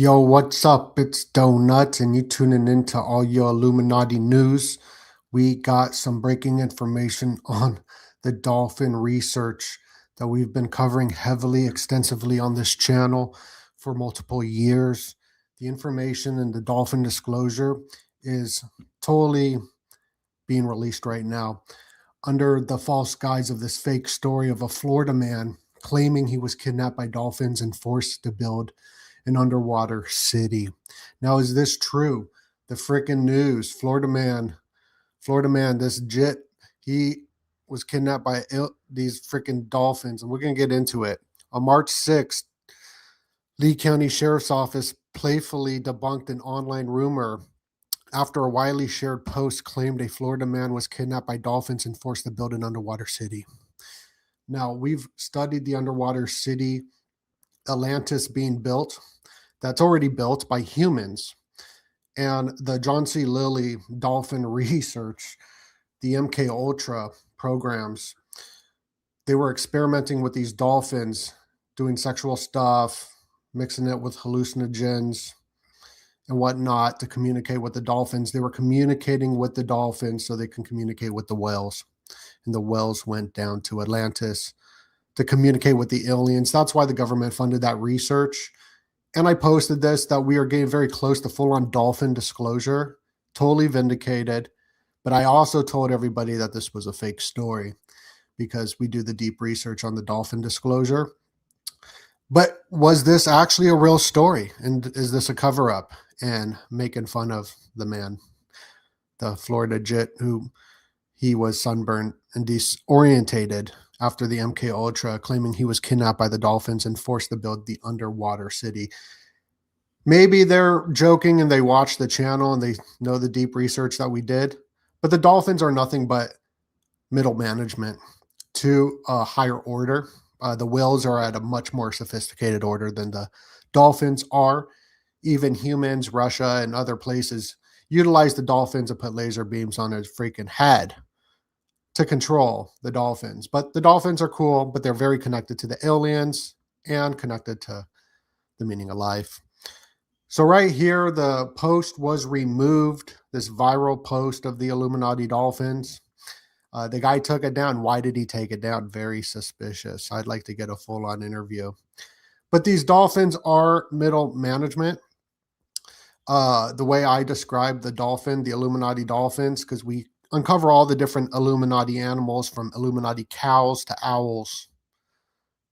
Yo, what's up? It's Donuts, and you tuning into all your Illuminati news. We got some breaking information on the dolphin research that we've been covering heavily, extensively on this channel for multiple years. The information in the dolphin disclosure is totally being released right now under the false guise of this fake story of a Florida man claiming he was kidnapped by dolphins and forced to build an underwater city. Now, is this true? The freaking news, Florida man, this jet, he was kidnapped by these freaking dolphins, and we're going to get into it. On March 6th, Lee County Sheriff's Office playfully debunked an online rumor after a widely shared post claimed a Florida man was kidnapped by dolphins and forced to build an underwater city. Now, we've studied the underwater city Atlantis being built, that's already built by humans. And the John C. Lilly dolphin research, the MK Ultra programs, they were experimenting with these dolphins, doing sexual stuff, mixing it with hallucinogens and whatnot to communicate with the dolphins. They were communicating with the dolphins so they can communicate with the whales. And the whales went down to Atlantis to communicate with the aliens. That's why the government funded that research. And I posted this that we are getting very close to full-on dolphin disclosure, totally vindicated. But I also told everybody that this was a fake story because we do the deep research on the dolphin disclosure. But was this actually a real story? And is this a cover-up and making fun of the man, the Florida jet, who he was sunburned and disorientated after the MK Ultra, claiming he was kidnapped by the dolphins and forced to build the underwater city? Maybe they're joking and they watch the channel and they know the deep research that we did, but the dolphins are nothing but middle management to a higher order. The whales are at a much more sophisticated order than the dolphins are. Even humans, Russia, and other places utilize the dolphins and put laser beams on his freaking head to control the dolphins. But the dolphins are cool, but they're very connected to the aliens and connected to the meaning of life. So right here, the post was removed, this viral post of the Illuminati dolphins. The guy took it down. Why did he take it down? Very suspicious. I'd like to get a full-on interview. But these dolphins are middle management. The way I describe the dolphin, the Illuminati dolphins, because we uncover all the different Illuminati animals, from Illuminati cows to owls,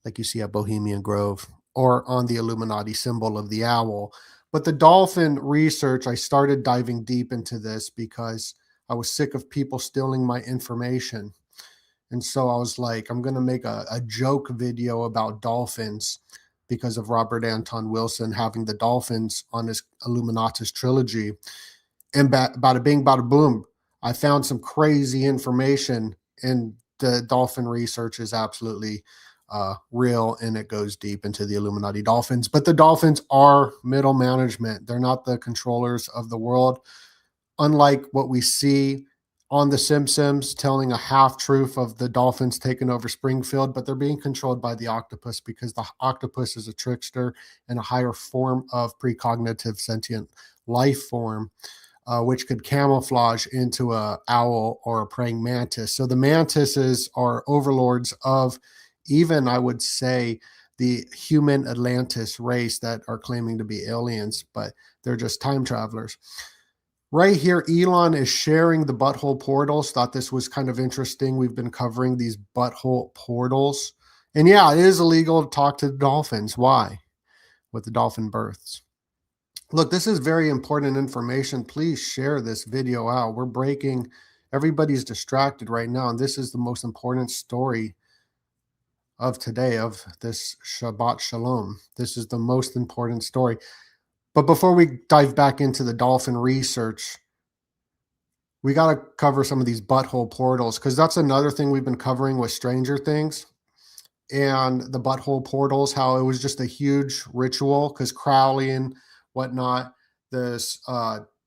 like you see at Bohemian Grove, or on the Illuminati symbol of the owl. But the dolphin research, I started diving deep into this because I was sick of people stealing my information. And so I was like, I'm going to make a joke video about dolphins because of Robert Anton Wilson having the dolphins on his Illuminatus trilogy. And bada bing, bada boom, I found some crazy information, and the dolphin research is absolutely real, and it goes deep into the Illuminati dolphins. But the dolphins are middle management. They're not the controllers of the world, unlike what we see on The Simpsons telling a half-truth of the dolphins taking over Springfield, but they're being controlled by the octopus because the octopus is a trickster and a higher form of precognitive sentient life form, which could camouflage into a owl or a praying mantis. So the mantises are overlords of, even I would say, the human Atlantis race that are claiming to be aliens, but they're just time travelers. Right here, Elon is sharing the butthole portals. Thought this was kind of interesting. We've been covering these butthole portals. And yeah, it is illegal to talk to the dolphins. Why? With the dolphin births. Look, this is very important information. Please share this video out. We're breaking, everybody's distracted right now, and this is the most important story of today, of this Shabbat Shalom. This is the most important story. But before we dive back into the dolphin research, we got to cover some of these butthole portals, because that's another thing we've been covering with Stranger Things and the butthole portals, how it was just a huge ritual, because Crowley and whatnot, this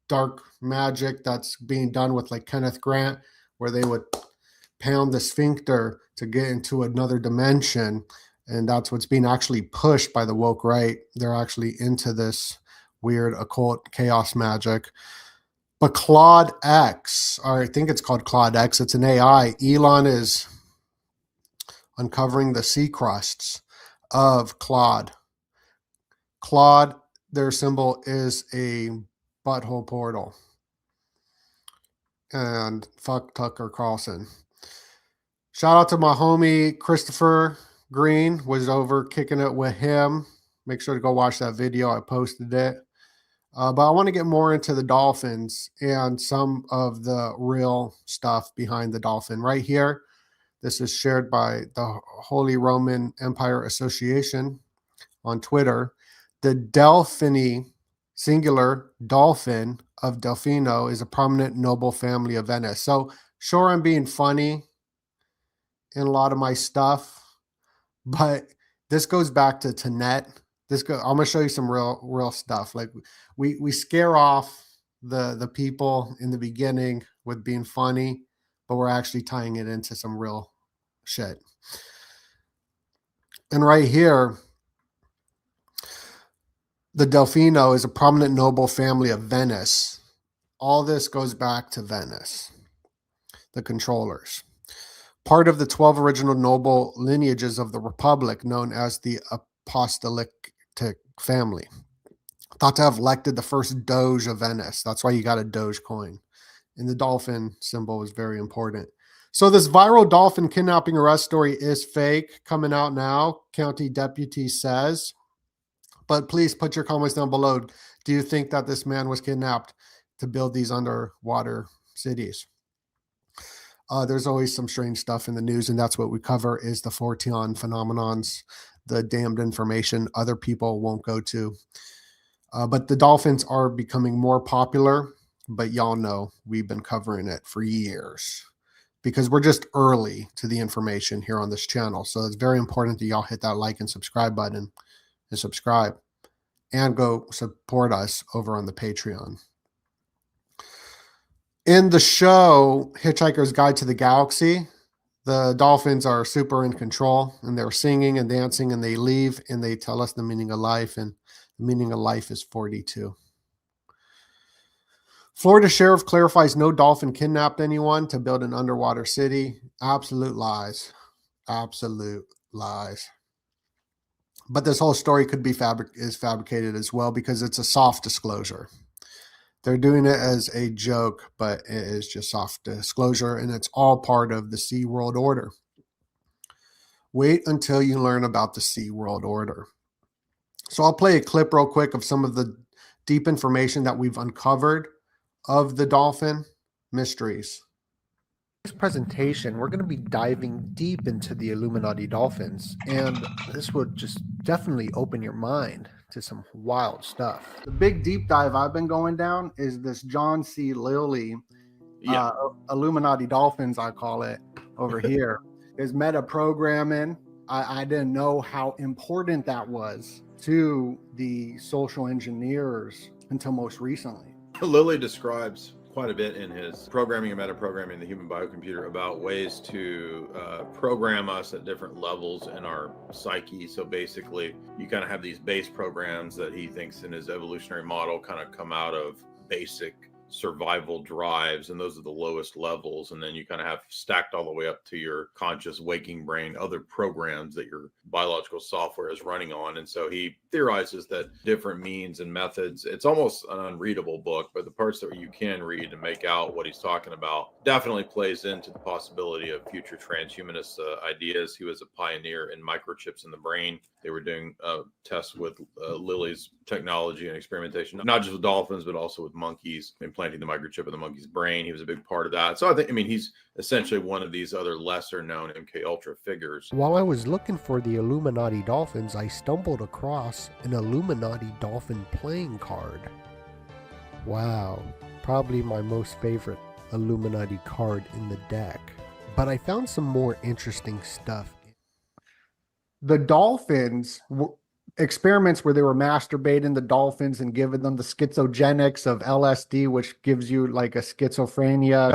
dark magic that's being done with like Kenneth Grant, where they would pound the sphincter to get into another dimension. And that's what's being actually pushed by the woke right. They're actually into this weird occult chaos magic. But Claude X, or I think it's called Claude X, it's an AI. Elon is uncovering the sea crusts of Claude. Claude, their symbol is a butthole portal. And fuck Tucker Carlson. Shout out to my homie Christopher Green, was over kicking it with him. Make sure to go watch that video. I posted it. But I want to get more into the dolphins and some of the real stuff behind the dolphin. Right here, this is shared by the Holy Roman Empire Association on Twitter. The Delphini, singular dolphin of Delfino, is a prominent noble family of Venice. So sure, I'm being funny in a lot of my stuff, but this goes back to Tenet. I'm gonna show you some real stuff. Like we scare off the people in the beginning with being funny, but we're actually tying it into some real shit. And right here, the Delfino is a prominent noble family of Venice. All this goes back to Venice, the controllers. Part of the 12 original noble lineages of the Republic, known as the Apostolic family. Thought to have elected the first Doge of Venice. That's why you got a Doge coin. And the dolphin symbol is very important. So this viral dolphin kidnapping arrest story is fake, coming out now, county deputy says. But please put your comments down below. Do you think that this man was kidnapped to build these underwater cities? There's always some strange stuff in the news, and that's what we cover is the Fortean phenomenons, the damned information other people won't go to. But the dolphins are becoming more popular, but y'all know we've been covering it for years because we're just early to the information here on this channel. So it's very important that y'all hit that like and subscribe button and subscribe and go support us over on the Patreon. In the show Hitchhiker's Guide to the Galaxy, the dolphins are super in control and they're singing and dancing and they leave and they tell us the meaning of life, and the meaning of life is 42. Florida sheriff clarifies no dolphin kidnapped anyone to build an underwater city. Absolute lies. Absolute lies. But this whole story could be fabricated as well because it's a soft disclosure. They're doing it as a joke, but it is just soft disclosure, and it's all part of the Sea World Order. Wait until you learn about the Sea World Order. So I'll play a clip real quick of some of the deep information that we've uncovered of the dolphin mysteries. In this presentation, we're going to be diving deep into the Illuminati dolphins, and this would just definitely open your mind to some wild stuff. The big deep dive I've been going down is this John C. Lilly Illuminati dolphins, I call it over here, is meta programming. I didn't know how important that was to the social engineers until most recently. Lilly describes quite a bit in his Programming and Metaprogramming the Human Biocomputer about ways to program us at different levels in our psyche. So basically, you kind of have these base programs that he thinks in his evolutionary model kind of come out of basic survival drives, and those are the lowest levels, and then you kind of have stacked all the way up to your conscious waking brain other programs that your biological software is running on. And so he theorizes that different means and methods, it's almost an unreadable book, but the parts that you can read and make out what he's talking about definitely plays into the possibility of future transhumanist ideas. He was a pioneer in microchips in the brain. They were doing tests with Lilly's technology and experimentation, not just with dolphins, but also with monkeys, implanting the microchip in the monkey's brain. He was a big part of that. So I mean, he's essentially one of these other lesser known MK Ultra figures. While I was looking for the Illuminati dolphins, I stumbled across an Illuminati dolphin playing card. Wow, probably my most favorite Illuminati card in the deck. But I found some more interesting stuff. The dolphins, experiments where they were masturbating the dolphins and giving them the schizogenics of LSD, which gives you like a schizophrenia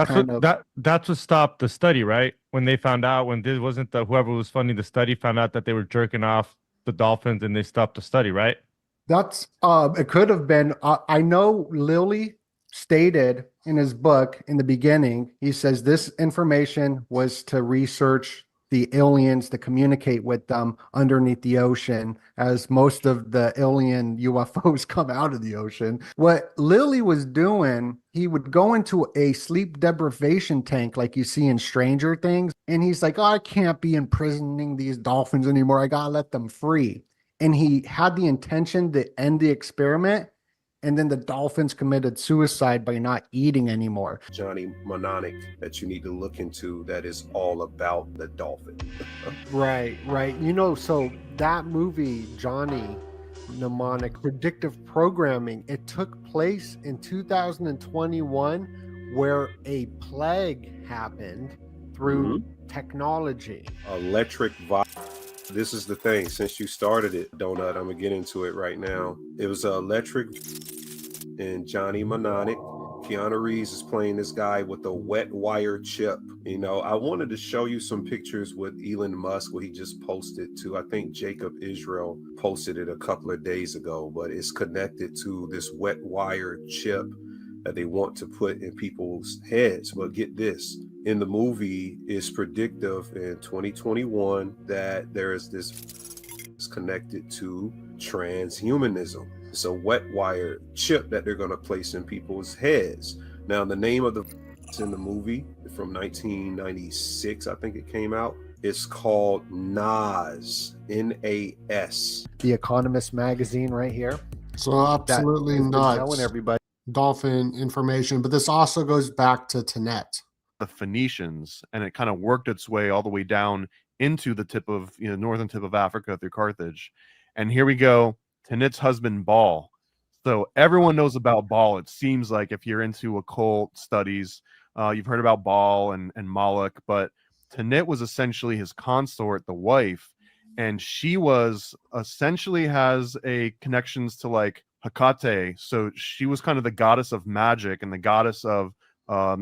that's what stopped the study, right? When they found out, when this wasn't whoever was funding the study found out that they were jerking off the dolphins, and they stopped the study, right? That's it could have been. I know Lilly stated in his book in the beginning, he says this information was to research the aliens, to communicate with them underneath the ocean, as most of the alien UFOs come out of the ocean. What Lilly was doing, he would go into a sleep deprivation tank like you see in Stranger Things, and he's like, oh, I can't be imprisoning these dolphins anymore. I gotta let them free. And he had the intention to end the experiment, and then the dolphins committed suicide by not eating anymore. Johnny Mnemonic that you need to look into that is all about the dolphin. Right. So that movie, Johnny Mnemonic, Predictive Programming, it took place in 2021 where a plague happened through technology. Electric vibe. This is the thing. Since you started it, Donut, I'm gonna get into it right now. It was electric in Johnny Mnemonic. Keanu Reeves is playing this guy with a wet wire chip. You know, I wanted to show you some pictures with Elon Musk, what he just posted to. I think Jacob Israel posted it a couple of days ago, but it's connected to this wet wire chip that they want to put in people's heads. But get this, in the movie, it's predictive in 2021 that there is this connected to transhumanism. It's a wet wire chip that they're going to place in people's heads. Now, the name of the in the movie from 1996, I think it came out, it's called NAS, N-A-S. The Economist magazine right here. So absolutely not telling everybody dolphin information, but this also goes back to Tenet, the Phoenicians, and it kind of worked its way all the way down into the tip of, northern tip of Africa through Carthage. And here we go, Tenet's husband Baal. So everyone knows about Baal. It seems like if you're into occult studies, you've heard about Baal and Moloch, but Tenet was essentially his consort, the wife, and she was essentially has a connections to like Hecate. So she was kind of the goddess of magic and the goddess of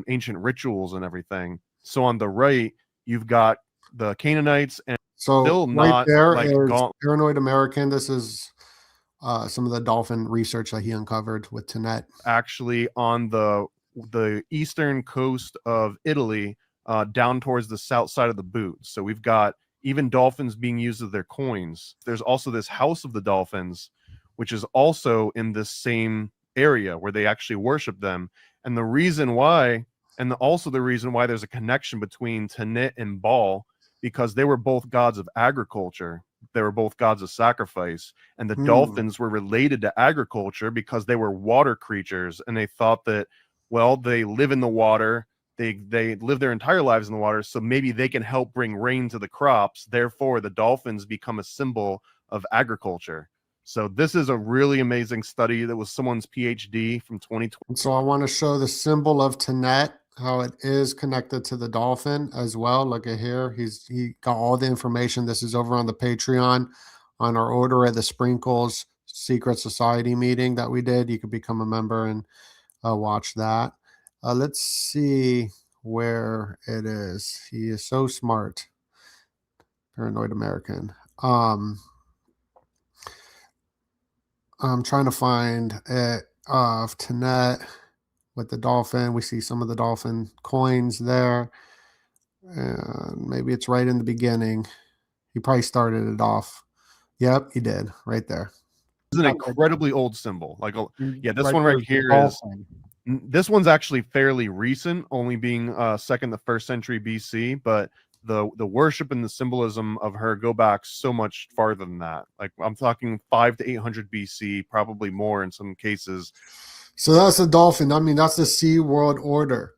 ancient rituals and everything. So on the right, you've got the Canaanites, and so still right not there like is Paranoid American. This is some of the dolphin research that he uncovered with Tenet. Actually on the eastern coast of Italy, down towards the south side of the boot. So we've got even dolphins being used as their coins. There's also this House of the Dolphins, which is also in this same area where they actually worship them. And the reason why, also the reason why there's a connection between Tenet and Baal, because they were both gods of agriculture. They were both gods of sacrifice. And the dolphins were related to agriculture because they were water creatures. And they thought that, well, they live in the water. They live their entire lives in the water. So maybe they can help bring rain to the crops. Therefore, the dolphins become a symbol of agriculture. So this is a really amazing study that was someone's PhD from 2020. So I want to show the symbol of Tenet, how it is connected to the dolphin as well. Look at here. He got all the information. This is over on the Patreon on our Order of the Sprinkles Secret Society meeting that we did. You could become a member and watch that. Let's see where it is. He is so smart. Paranoid American. I'm trying to find it of Tenet with the dolphin. We see some of the dolphin coins there. And maybe it's right in the beginning. He probably started it off. Yep, he did. Right there. This is an incredibly old symbol. Like, yeah, this Right one right there's the here is. dolphin. This one's actually fairly recent, only being second to first century BC, but the worship and the symbolism of her go back so much farther than that. Like I'm talking 500 to 800 BC, probably more in some cases. So that's the dolphin. I mean, that's the Sea World Order.